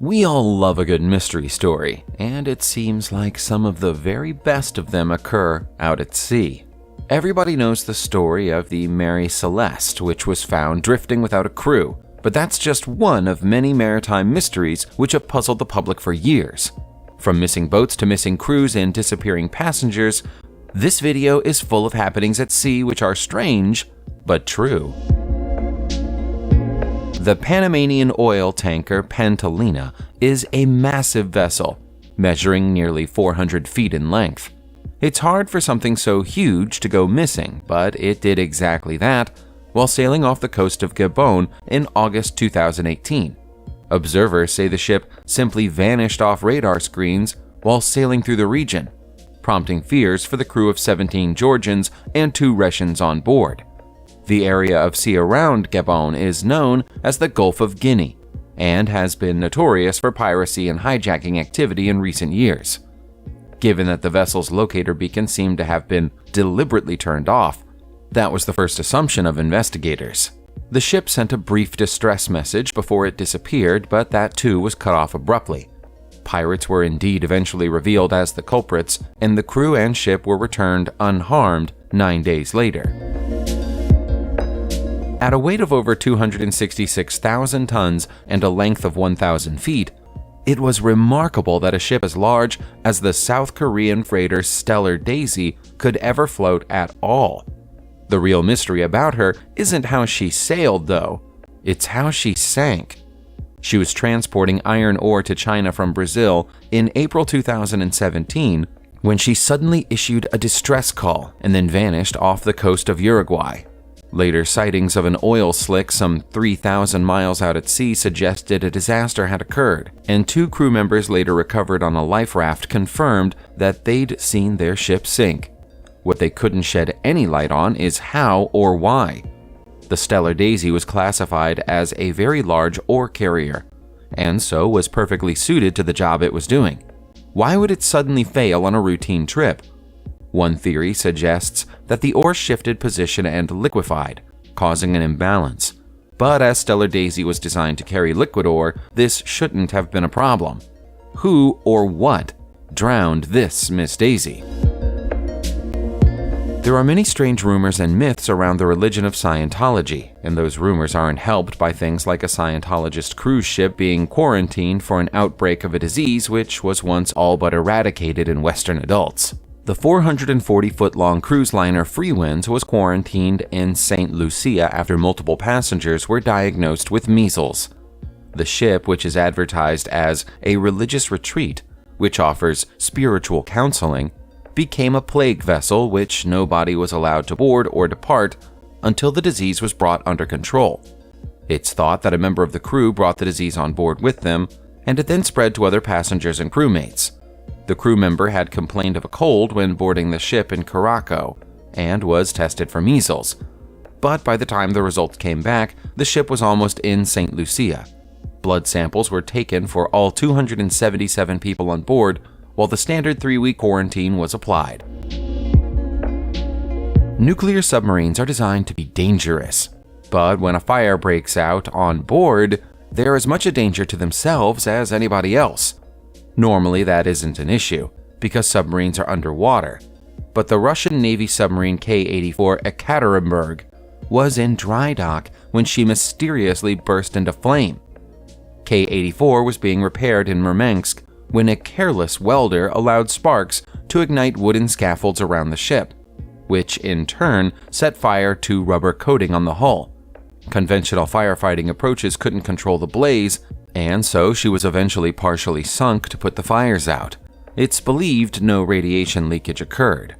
We all love a good mystery story, and it seems like some of the very best of them occur out at sea. Everybody knows the story of the Mary Celeste, which was found drifting without a crew, but that's just one of many maritime mysteries which have puzzled the public for years. From missing boats to missing crews and disappearing passengers, this video is full of happenings at sea which are strange, but true. The Panamanian oil tanker Pantalina is a massive vessel, measuring nearly 400 feet in length. It's hard for something so huge to go missing, but it did exactly that while sailing off the coast of Gabon in August 2018. Observers say the ship simply vanished off radar screens while sailing through the region, prompting fears for the crew of 17 Georgians and 2 Russians on board. The area of sea around Gabon is known as the Gulf of Guinea and has been notorious for piracy and hijacking activity in recent years. Given that the vessel's locator beacon seemed to have been deliberately turned off, that was the first assumption of investigators. The ship sent a brief distress message before it disappeared, but that too was cut off abruptly. Pirates were indeed eventually revealed as the culprits, and the crew and ship were returned unharmed 9 days later. At a weight of over 266,000 tons and a length of 1,000 feet, it was remarkable that a ship as large as the South Korean freighter Stellar Daisy could ever float at all. The real mystery about her isn't how she sailed, though. It's how she sank. She was transporting iron ore to China from Brazil in April 2017 when she suddenly issued a distress call and then vanished off the coast of Uruguay. Later sightings of an oil slick some 3,000 miles out at sea suggested a disaster had occurred, and 2 crew members later recovered on a life raft confirmed that they'd seen their ship sink. What they couldn't shed any light on is how or why. The Stellar Daisy was classified as a very large ore carrier, and so was perfectly suited to the job it was doing. Why would it suddenly fail on a routine trip? One theory suggests that the ore shifted position and liquefied, causing an imbalance. But as Stellar Daisy was designed to carry liquid ore, this shouldn't have been a problem. Who or what drowned this Miss Daisy? There are many strange rumors and myths around the religion of Scientology, and those rumors aren't helped by things like a Scientologist cruise ship being quarantined for an outbreak of a disease which was once all but eradicated in Western adults. The 440-foot-long cruise liner Freewinds was quarantined in St. Lucia after multiple passengers were diagnosed with measles. The ship, which is advertised as a religious retreat, which offers spiritual counseling, became a plague vessel which nobody was allowed to board or depart until the disease was brought under control. It's thought that a member of the crew brought the disease on board with them, and it then spread to other passengers and crewmates. The crew member had complained of a cold when boarding the ship in Caraco and was tested for measles. But by the time the results came back, the ship was almost in St. Lucia. Blood samples were taken for all 277 people on board, while the standard 3-week quarantine was applied. Nuclear submarines are designed to be dangerous, but when a fire breaks out on board, they're as much a danger to themselves as anybody else. Normally, that isn't an issue, because submarines are underwater, but the Russian Navy submarine K-84 Ekaterinburg was in dry dock when she mysteriously burst into flame. K-84 was being repaired in Murmansk when a careless welder allowed sparks to ignite wooden scaffolds around the ship, which in turn set fire to rubber coating on the hull. Conventional firefighting approaches couldn't control the blaze, and so she was eventually partially sunk to put the fires out. It's believed no radiation leakage occurred.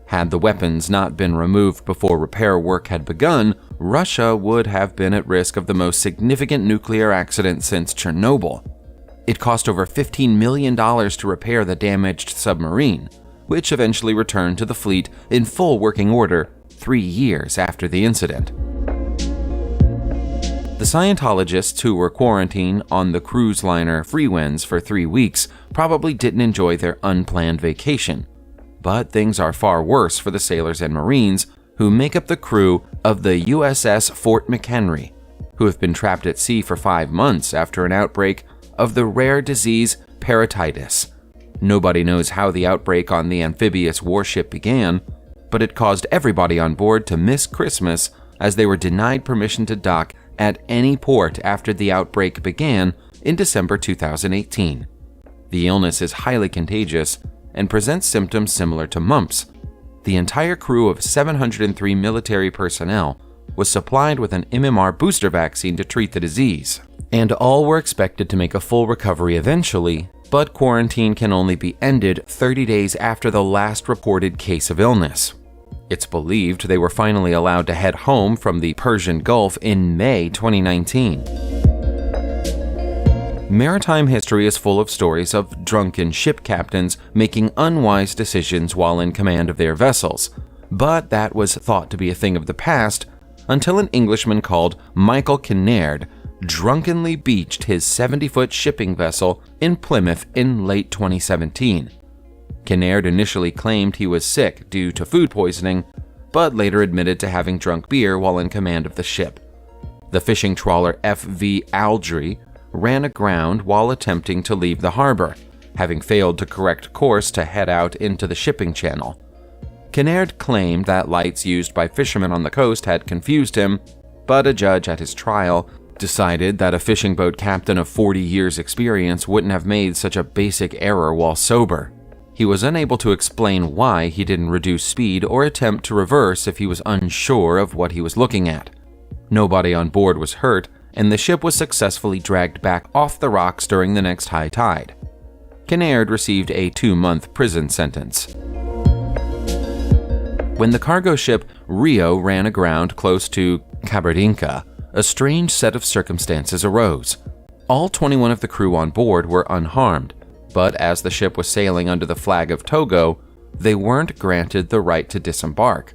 Had the weapons not been removed before repair work had begun, Russia would have been at risk of the most significant nuclear accident since Chernobyl. It cost over $15 million to repair the damaged submarine, which eventually returned to the fleet in full working order 3 years after the incident. The Scientologists who were quarantined on the cruise liner Freewinds for 3 weeks probably didn't enjoy their unplanned vacation. But things are far worse for the sailors and Marines who make up the crew of the USS Fort McHenry, who have been trapped at sea for 5 months after an outbreak of the rare disease paratitis. Nobody knows how the outbreak on the amphibious warship began, but it caused everybody on board to miss Christmas as they were denied permission to dock at any port after the outbreak began in December 2018. The illness is highly contagious and presents symptoms similar to mumps. The entire crew of 703 military personnel was supplied with an MMR booster vaccine to treat the disease, and all were expected to make a full recovery eventually, but quarantine can only be ended 30 days after the last reported case of illness. It's believed they were finally allowed to head home from the Persian Gulf in May 2019. Maritime history is full of stories of drunken ship captains making unwise decisions while in command of their vessels, but that was thought to be a thing of the past until an Englishman called Michael Kinnaird drunkenly beached his 70-foot shipping vessel in Plymouth in late 2017. Kinnaird initially claimed he was sick due to food poisoning, but later admitted to having drunk beer while in command of the ship. The fishing trawler FV Aldry ran aground while attempting to leave the harbor, having failed to correct course to head out into the shipping channel. Kinnaird claimed that lights used by fishermen on the coast had confused him, but a judge at his trial decided that a fishing boat captain of 40 years' experience wouldn't have made such a basic error while sober. He was unable to explain why he didn't reduce speed or attempt to reverse if he was unsure of what he was looking at. Nobody on board was hurt, and the ship was successfully dragged back off the rocks during the next high tide. Kinnaird received a 2-month prison sentence. When the cargo ship Rio ran aground close to Kabardinka, a strange set of circumstances arose. All 21 of the crew on board were unharmed, but as the ship was sailing under the flag of Togo, they weren't granted the right to disembark.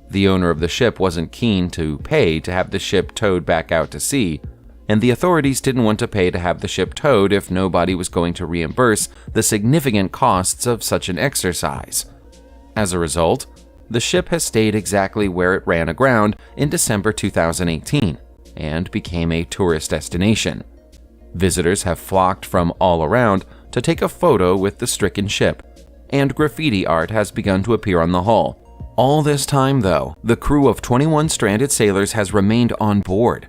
The owner of the ship wasn't keen to pay to have the ship towed back out to sea, and the authorities didn't want to pay to have the ship towed if nobody was going to reimburse the significant costs of such an exercise. As a result, the ship has stayed exactly where it ran aground in December 2018 and became a tourist destination. Visitors have flocked from all around to take a photo with the stricken ship, and graffiti art has begun to appear on the hull. All this time, though, the crew of 21 stranded sailors has remained on board.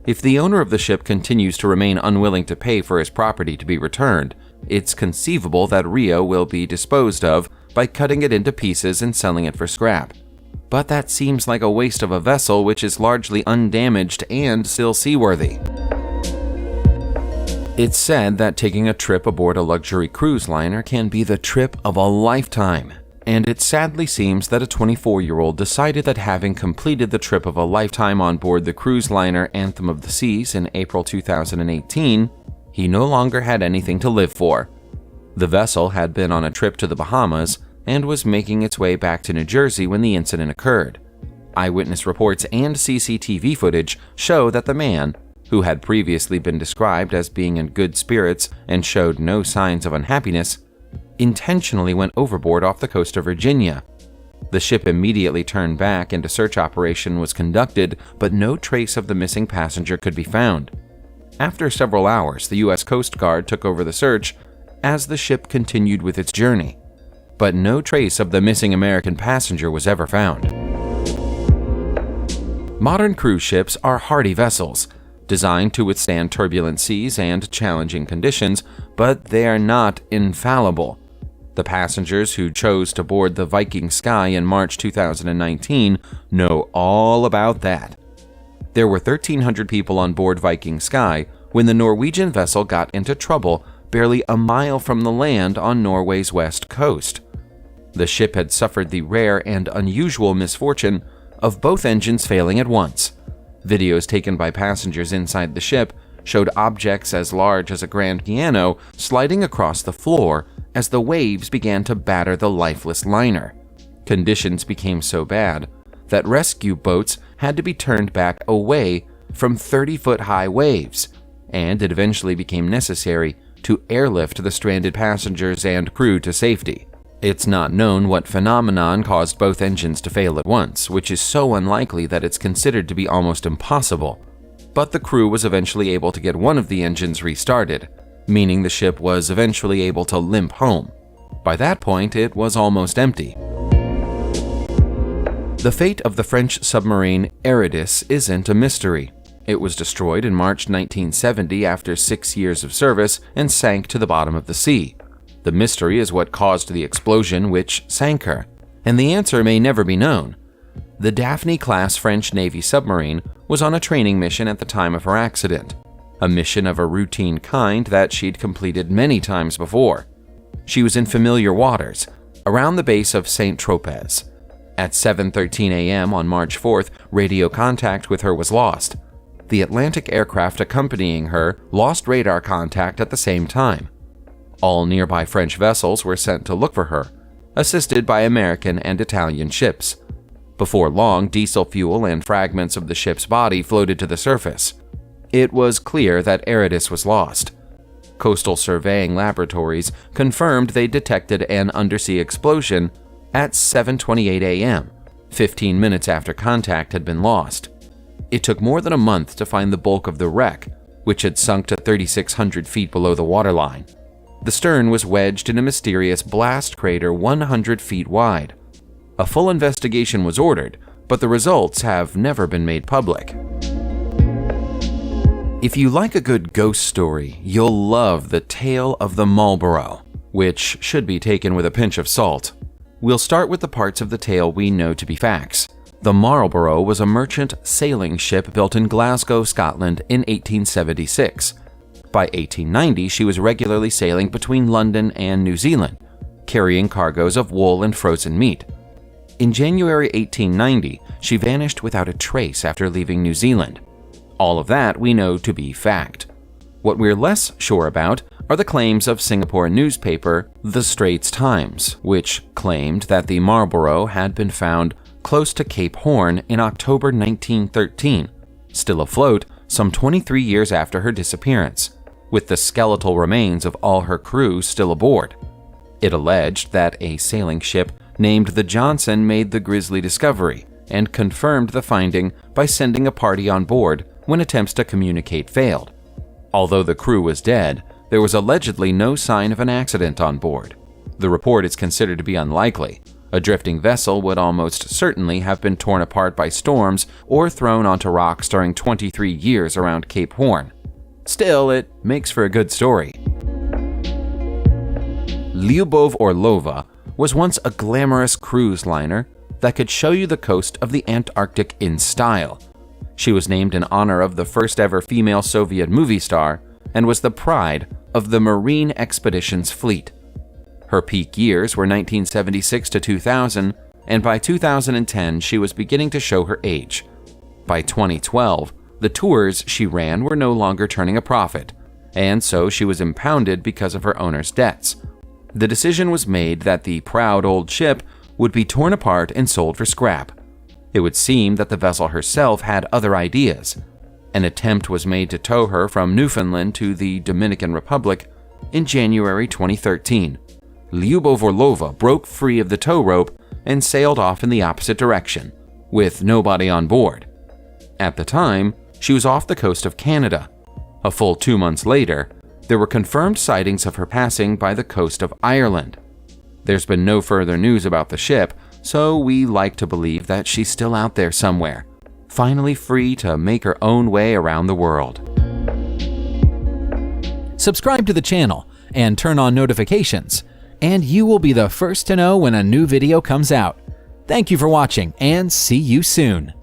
If the owner of the ship continues to remain unwilling to pay for his property to be returned, it's conceivable that Rio will be disposed of by cutting it into pieces and selling it for scrap. But that seems like a waste of a vessel which is largely undamaged and still seaworthy. It's said that taking a trip aboard a luxury cruise liner can be the trip of a lifetime, and it sadly seems that a 24-year-old decided that having completed the trip of a lifetime on board the cruise liner Anthem of the Seas in April 2018, he no longer had anything to live for. The vessel had been on a trip to the Bahamas and was making its way back to New Jersey when the incident occurred. Eyewitness reports and CCTV footage show that the man, who had previously been described as being in good spirits and showed no signs of unhappiness, intentionally went overboard off the coast of Virginia. The ship immediately turned back and a search operation was conducted, but no trace of the missing passenger could be found. After several hours, the U.S. Coast Guard took over the search as the ship continued with its journey, but no trace of the missing American passenger was ever found. Modern cruise ships are hardy vessels, designed to withstand turbulent seas and challenging conditions, but they are not infallible. The passengers who chose to board the Viking Sky in March 2019 know all about that. There were 1,300 people on board Viking Sky when the Norwegian vessel got into trouble barely a mile from the land on Norway's west coast. The ship had suffered the rare and unusual misfortune of both engines failing at once. Videos taken by passengers inside the ship showed objects as large as a grand piano sliding across the floor as the waves began to batter the lifeless liner. Conditions became so bad that rescue boats had to be turned back away from 30-foot-high waves, and it eventually became necessary to airlift the stranded passengers and crew to safety. It's not known what phenomenon caused both engines to fail at once, which is so unlikely that it's considered to be almost impossible. But the crew was eventually able to get one of the engines restarted. meaning the ship was eventually able to limp home. By that point, it was almost empty. The fate of the French submarine Eurydice isn't a mystery. It was destroyed in March 1970 after 6 years of service and sank to the bottom of the sea. The mystery is what caused the explosion which sank her, and the answer may never be known. The Daphne-class French Navy submarine was on a training mission at the time of her accident, a mission of a routine kind that she'd completed many times before. She was in familiar waters, around the base of Saint-Tropez. At 7:13 a.m. on March 4th, radio contact with her was lost. The Atlantic aircraft accompanying her lost radar contact at the same time. All nearby French vessels were sent to look for her, assisted by American and Italian ships. Before long, diesel fuel and fragments of the ship's body floated to the surface. It was clear that Eurydice was lost. Coastal surveying laboratories confirmed they detected an undersea explosion at 7:28 a.m., 15 minutes after contact had been lost. It took more than a month to find the bulk of the wreck, which had sunk to 3,600 feet below the waterline. The stern was wedged in a mysterious blast crater 100 feet wide. A full investigation was ordered, but the results have never been made public. If you like a good ghost story, you'll love The Tale of the Marlborough, which should be taken with a pinch of salt. We'll start with the parts of the tale we know to be facts. The Marlborough was a merchant sailing ship built in Glasgow, Scotland in 1876. By 1890, she was regularly sailing between London and New Zealand, carrying cargoes of wool and frozen meat. In January 1890, she vanished without a trace after leaving New Zealand. All of that we know to be fact. What we're less sure about are the claims of Singapore newspaper The Straits Times, which claimed that the Marlborough had been found close to Cape Horn in October 1913, still afloat some 23 years after her disappearance, with the skeletal remains of all her crew still aboard. It alleged that a sailing ship named the Johnson made the grisly discovery and confirmed the finding by sending a party on board when attempts to communicate failed. Although the crew was dead, there was allegedly no sign of an accident on board. The report is considered to be unlikely. A drifting vessel would almost certainly have been torn apart by storms or thrown onto rocks during 23 years around Cape Horn. Still, it makes for a good story. Lyubov Orlova was once a glamorous cruise liner that could show you the coast of the Antarctic in style. She was named in honor of the first ever female Soviet movie star and was the pride of the Marine Expeditions fleet. Her peak years were 1976 to 2000, and by 2010 she was beginning to show her age. By 2012, the tours she ran were no longer turning a profit, and so she was impounded because of her owner's debts. The decision was made that the proud old ship would be torn apart and sold for scrap. It would seem that the vessel herself had other ideas. An attempt was made to tow her from Newfoundland to the Dominican Republic in January 2013. Lyubov Orlova broke free of the tow rope and sailed off in the opposite direction, with nobody on board. At the time, she was off the coast of Canada. A full 2 months later, there were confirmed sightings of her passing by the coast of Ireland. There's been no further news about the ship, so we like to believe that she's still out there somewhere, finally free to make her own way around the world. Subscribe to the channel and turn on notifications, and you will be the first to know when a new video comes out. Thank you for watching, and see you soon.